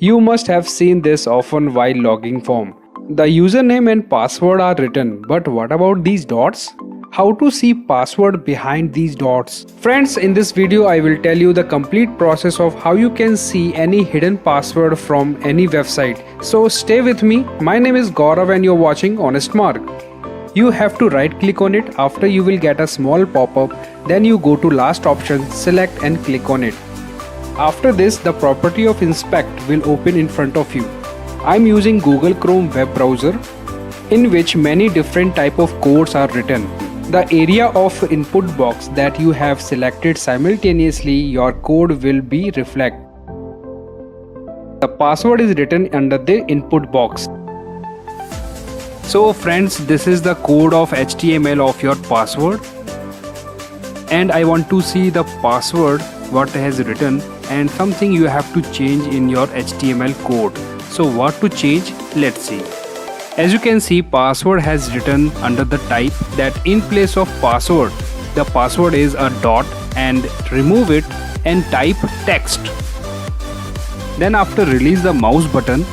You must have seen this often while logging form. The username and password are written, but what about these dots? How to see password behind these dots? Friends, in this video I will tell you the complete process of how you can see any hidden password from any website. So stay with me. My name is Gaurav and you're watching Honest Mark. You have to right click on it. After you will get a small pop-up. Then you go to last option, select and click on it. After this, the property of inspect will open in front of you. I'm using Google Chrome web browser in which many different type of codes are written. The area of input box that you have selected simultaneously your code will be reflect. The password is written under the input box. So friends, this is the code of HTML of your password. And I want to see the password what has written and something you have to change in your HTML code. So what to change? Let's see. As you can see, password has written under the type that in place of password, the password is a dot and remove it and type text. Then after release the mouse button,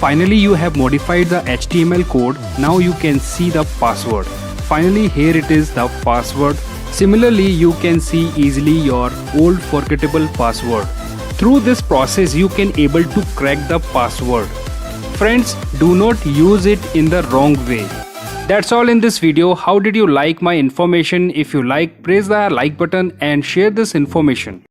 finally you have modified the HTML code. Now you can see the password. Finally here it is the password. Similarly, you can see easily your old forgettable password. Through this process, you can able to crack the password. Friends, do not use it in the wrong way. That's all in this video. How did you like my information? If you like, press the like button and share this information.